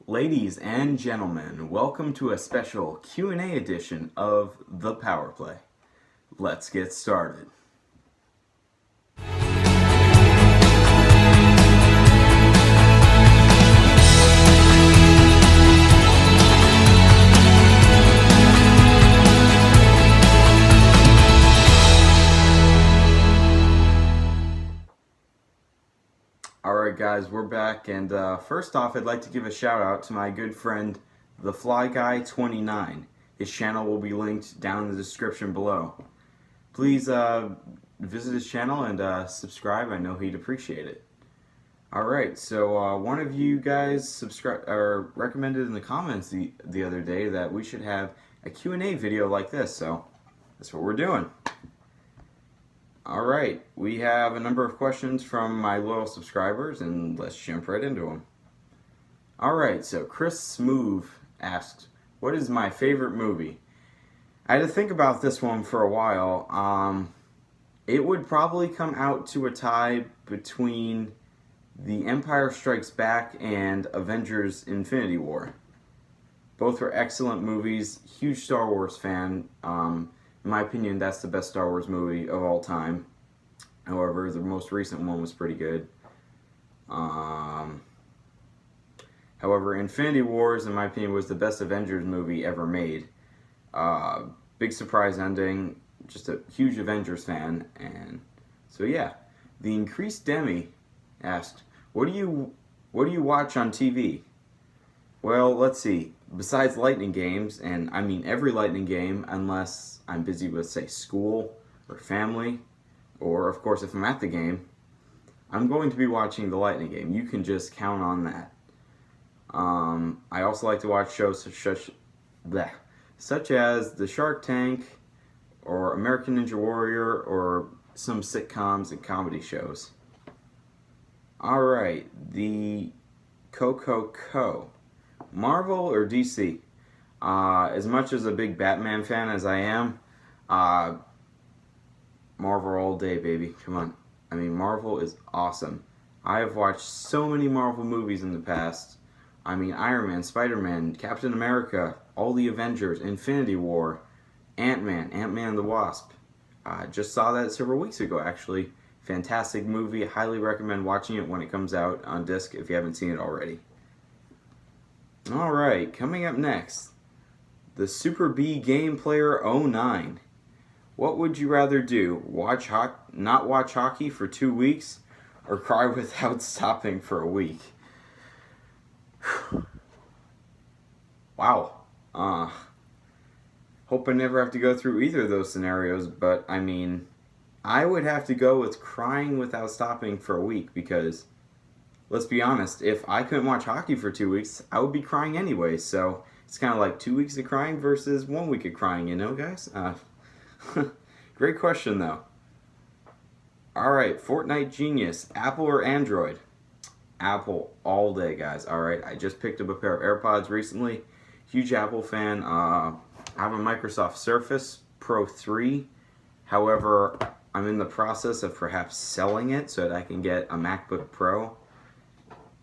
Ladies and gentlemen, welcome to a special Q&A edition of The Power Play. Let's get started. Alright guys, we're back, and first off I'd like to give a shout out to my good friend The Fly Guy 29. His channel will be linked down in the description below. Please visit his channel and subscribe. I know he'd appreciate it. Alright, so one of you guys recommended in the comments the other day that we should have a Q&A video like this, so that's what we're doing. Alright, we have a number of questions from my loyal subscribers, and let's jump right into them. Alright, so Chris Smoove asked, what is my favorite movie? I had to think about this one for a while. It would probably come out to a tie between The Empire Strikes Back and Avengers Infinity War. Both were excellent movies, huge Star Wars fan. In my opinion, that's the best Star Wars movie of all time. However, the most recent one was pretty good. However, Infinity Wars, in my opinion, was the best Avengers movie ever made. Big surprise ending. Just a huge Avengers fan. And so yeah, the Increased Demi asked, what do you watch on TV? Well, let's see. Besides Lightning games, and I mean every Lightning game, unless I'm busy with, say, school or family, or of course if I'm at the game, I'm going to be watching the Lightning game. You can just count on that. I also like to watch shows such as The Shark Tank, or American Ninja Warrior, or some sitcoms and comedy shows. Alright, the Coco. Marvel or DC? As much as a big Batman fan as I am, Marvel all day, baby. Come on. I mean, Marvel is awesome. I have watched so many Marvel movies in the past. I mean, Iron Man, Spider-Man, Captain America, all the Avengers, Infinity War, Ant-Man and the Wasp. Just saw that several weeks ago, actually. Fantastic movie. I highly recommend watching it when it comes out on disc if you haven't seen it already. Alright, coming up next, the Super B Game Player 09. What would you rather do? Not watch hockey for 2 weeks, or cry without stopping for a week? Wow. Hope I never have to go through either of those scenarios, but I mean, I would have to go with crying without stopping for a week, because let's be honest, if I couldn't watch hockey for 2 weeks, I would be crying anyway, so it's kind of like 2 weeks of crying versus 1 week of crying, you know, guys? Great question, though. Alright, Fortnite Genius, Apple or Android? Apple all day, guys. Alright, I just picked up a pair of AirPods recently. Huge Apple fan. I have a Microsoft Surface Pro 3. However, I'm in the process of perhaps selling it so that I can get a MacBook Pro.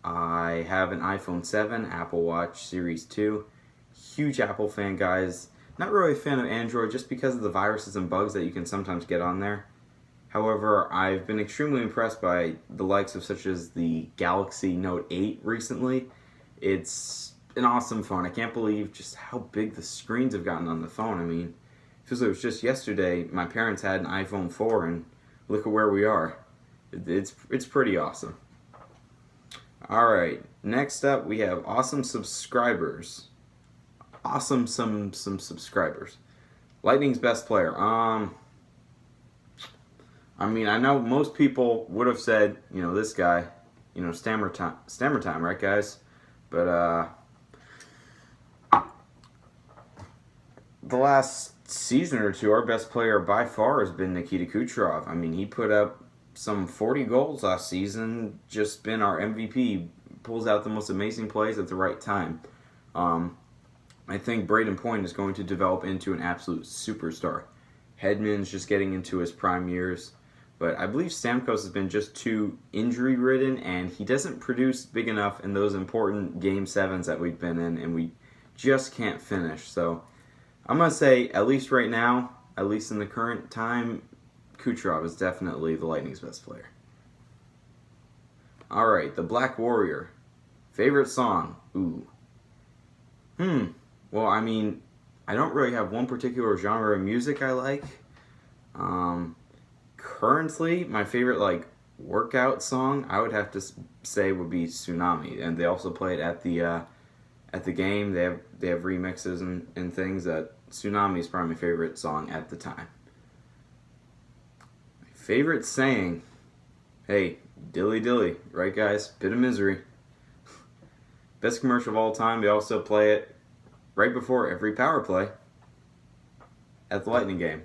I have an iPhone 7, Apple Watch Series 2. Huge Apple fan, guys. Not really a fan of Android just because of the viruses and bugs that you can sometimes get on there. However, I've been extremely impressed by the likes of such as the Galaxy Note 8 recently. It's an awesome phone. I can't believe just how big the screens have gotten on the phone. I mean, it feels like it was just yesterday my parents had an iPhone 4 and look at where we are. It's pretty awesome. Alright, next up we have awesome subscribers. Some subscribers. Lightning's best player. I mean, I know most people would have said, you know, this guy, you know, Stammer Time, right, guys? But the last season or two, our best player by far has been Nikita Kucherov. I mean, he put up some 40 goals last season, just been our MVP, pulls out the most amazing plays at the right time. I think Braden Point is going to develop into an absolute superstar. Hedman's just getting into his prime years, but I believe Stamkos has been just too injury ridden, and he doesn't produce big enough in those important Game 7s that we've been in, and we just can't finish. So I'm going to say, at least right now, at least in the current time, Kucherov is definitely the Lightning's best player. All right, the Black Warrior. Favorite song? Ooh. Well, I mean, I don't really have one particular genre of music I like. Currently, my favorite workout song I would have to say would be Tsunami, and they also play it at the game. They have remixes and things. That Tsunami is probably my favorite song at the time. My favorite saying, hey, dilly dilly, right guys? Bit of misery. Best commercial of all time. They also play it right before every power play at the Lightning game.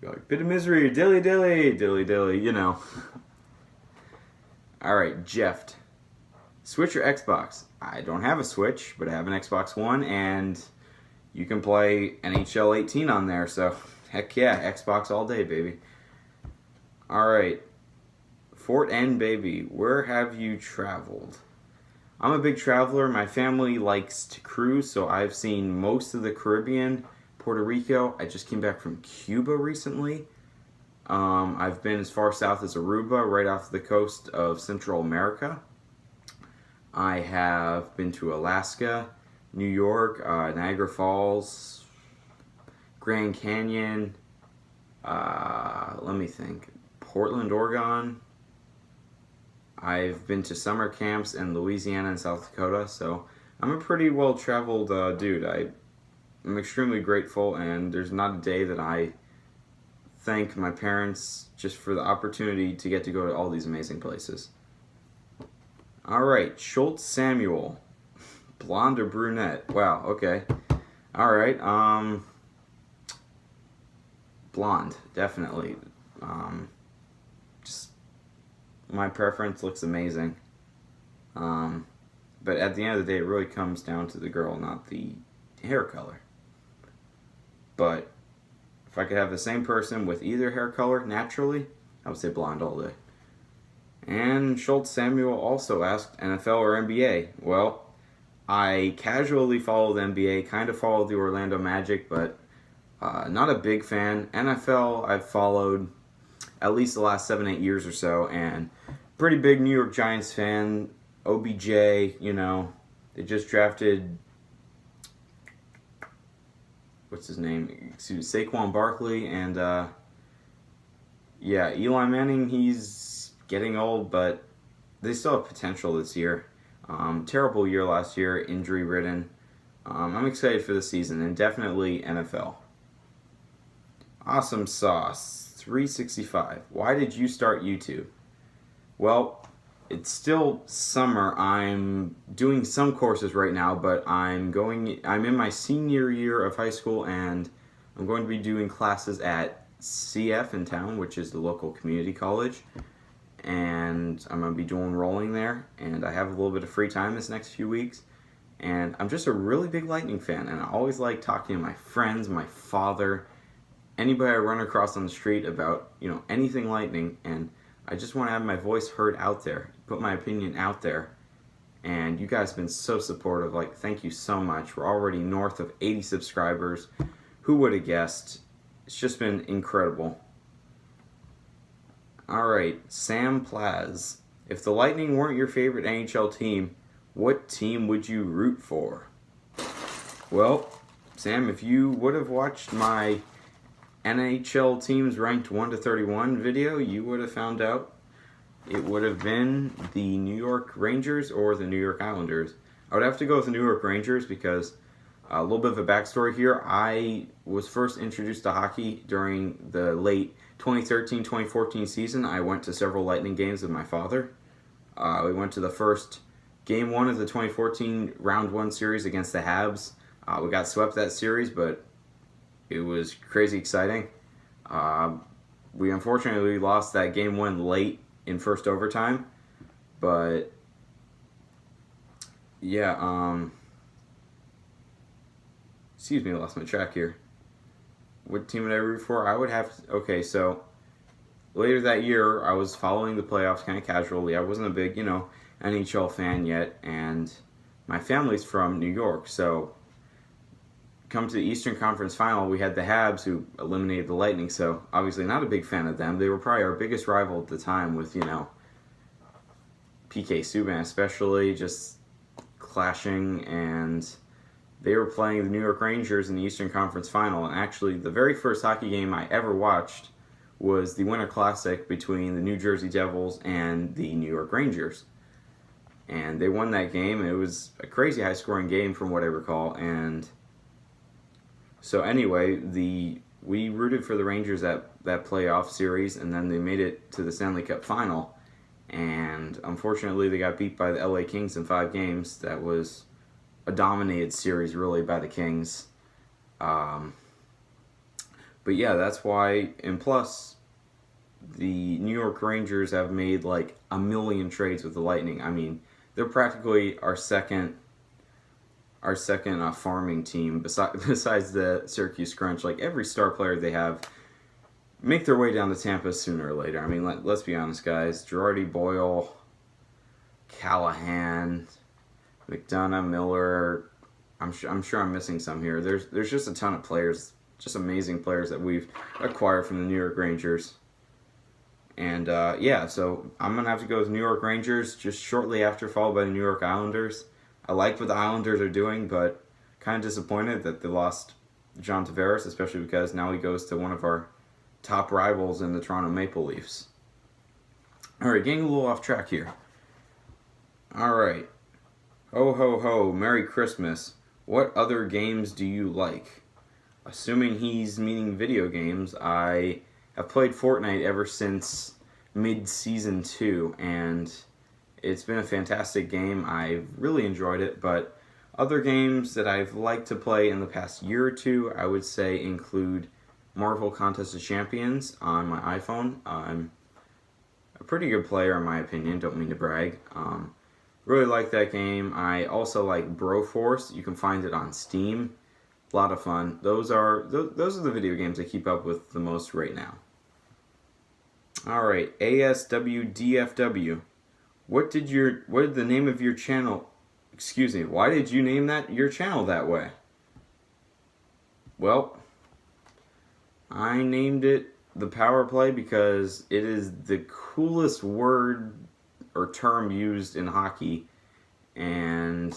You're like, bit of misery, dilly dilly, dilly dilly, you know. Alright, Jeff. Switch or Xbox? I don't have a Switch, but I have an Xbox One, and you can play NHL 18 on there, so heck yeah, Xbox all day, baby. Alright, Fort N, baby, where have you traveled? I'm a big traveler. My family likes to cruise, so I've seen most of the Caribbean, Puerto Rico. I just came back from Cuba recently. I've been as far south as Aruba, right off the coast of Central America. I have been to Alaska, New York, Niagara Falls, Grand Canyon, let me think, Portland, Oregon. I've been to summer camps in Louisiana and South Dakota, so I'm a pretty well-traveled dude. I'm extremely grateful, and there's not a day that I thank my parents just for the opportunity to get to go to all these amazing places. Alright, Schultz Samuel. Blonde or brunette? Wow, okay. Alright, blonde, definitely. Just my preference, looks amazing. But at the end of the day, it really comes down to the girl, not the hair color. But if I could have the same person with either hair color naturally, I would say blonde all day. And Schultz Samuel also asked NFL or NBA. Well, I casually follow the NBA, kind of follow the Orlando Magic, but not a big fan. NFL I've followed at least the last 7-8 years or so, and pretty big New York Giants fan. OBJ, you know, they just drafted, what's his name? Excuse me, Saquon Barkley, and yeah, Eli Manning, he's getting old, but they still have potential this year. Terrible year last year, injury-ridden. I'm excited for the season, and definitely NFL. Awesome Sauce 365. Why did you start YouTube? Well, it's still summer. I'm doing some courses right now, but I'm in my senior year of high school, and I'm going to be doing classes at CF in town, which is the local community college. And I'm going to be dual enrolling there, and I have a little bit of free time this next few weeks. And I'm just a really big Lightning fan, and I always like talking to my friends, my father, anybody I run across on the street about, you know, anything Lightning, and I just want to have my voice heard out there, put my opinion out there. And you guys have been so supportive. Like, thank you so much. We're already north of 80 subscribers. Who would have guessed? It's just been incredible. Alright, Sam Plaz. If the Lightning weren't your favorite NHL team, what team would you root for? Well, Sam, if you would have watched my NHL teams ranked 1 to 31 video, you would have found out it would have been the New York Rangers or the New York Islanders. I would have to go with the New York Rangers because a little bit of a backstory here. I was first introduced to hockey during the late 2013-2014 season. I went to several Lightning games with my father. We went to the first Game 1 of the 2014 Round 1 series against the Habs. We got swept that series, but it was crazy exciting. We unfortunately lost that Game 1 late in first overtime. But, yeah, excuse me, I lost my track here. What team would I root for? I would have to, okay, so later that year, I was following the playoffs kind of casually. I wasn't a big, NHL fan yet, and my family's from New York, so come to the Eastern Conference Final, we had the Habs who eliminated the Lightning, so obviously not a big fan of them. They were probably our biggest rival at the time with, PK Subban especially, just clashing, and they were playing the New York Rangers in the Eastern Conference Final, and actually the very first hockey game I ever watched was the Winter Classic between the New Jersey Devils and the New York Rangers. And they won that game. It was a crazy high-scoring game from what I recall, and so anyway, we rooted for the Rangers at that playoff series, and then they made it to the Stanley Cup Final. And unfortunately, they got beat by the LA Kings in 5 games. That was a dominated series, really, by the Kings. But yeah, that's why. And plus, the New York Rangers have made like a million trades with the Lightning. I mean, they're practically our second farming team besides the Syracuse Crunch. Like every star player they have make their way down to Tampa sooner or later. I mean, let's be honest, guys. Girardi, Boyle, Callahan, McDonough, Miller. I'm sure I'm missing some here. There's just a ton of players, just amazing players that we've acquired from the New York Rangers. And yeah, so I'm gonna have to go with New York Rangers just shortly after, followed by the New York Islanders. I like what the Islanders are doing, but kind of disappointed that they lost John Tavares, especially because now he goes to one of our top rivals in the Toronto Maple Leafs. All right, getting a little off track here. All right. Ho, ho, ho. Merry Christmas. What other games do you like? Assuming he's meaning video games, I have played Fortnite ever since mid-season 2, and it's been a fantastic game. I've really enjoyed it, but other games that I've liked to play in the past year or two, I would say include Marvel Contest of Champions on my iPhone. I'm a pretty good player in my opinion, don't mean to brag. Really like that game. I also like Broforce. You can find it on Steam. A lot of fun. Those are the video games I keep up with the most right now. Alright, ASWDFW. What did the name of your channel, excuse me, why did you name your channel that way? Well, I named it The Power Play because it is the coolest word or term used in hockey, and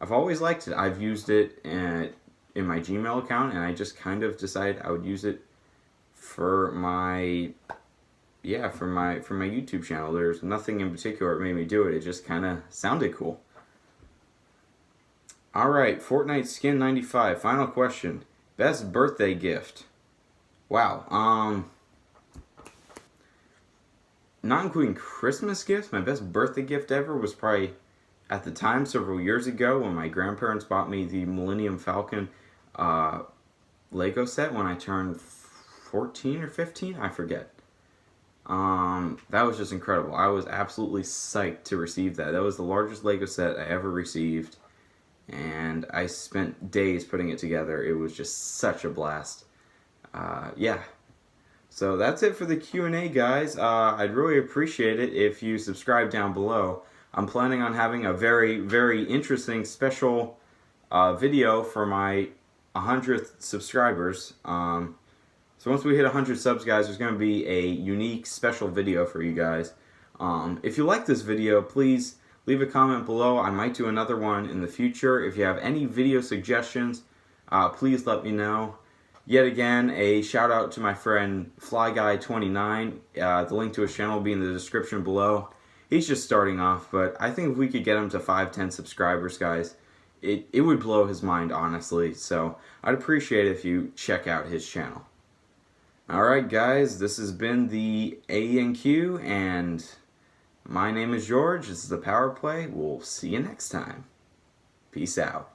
I've always liked it. I've used it in my Gmail account, and I just kind of decided I would use it for my YouTube channel. There's nothing in particular that made me do it. It just kind of sounded cool. All right, Fortnite Skin 95. Final question. Best birthday gift. Wow. Not including Christmas gifts, my best birthday gift ever was probably at the time several years ago when my grandparents bought me the Millennium Falcon Lego set when I turned 14 or 15, I forget. That was just incredible. I was absolutely psyched to receive that. That was the largest Lego set I ever received, and I spent days putting it together. It was just such a blast. Yeah. So that's it for the Q&A, guys. I'd really appreciate it if you subscribe down below. I'm planning on having a very, very interesting special video for my 100th subscribers. So once we hit 100 subs, guys, there's going to be a unique special video for you guys. If you like this video, please leave a comment below. I might do another one in the future. If you have any video suggestions, please let me know. Yet again, a shout out to my friend FlyGuy29. The link to his channel will be in the description below. He's just starting off, but I think if we could get him to 5-10 subscribers, guys, it would blow his mind, honestly. So I'd appreciate it if you check out his channel. Alright guys, this has been the ANQ, and my name is George. This is The Power Play. We'll see you next time. Peace out.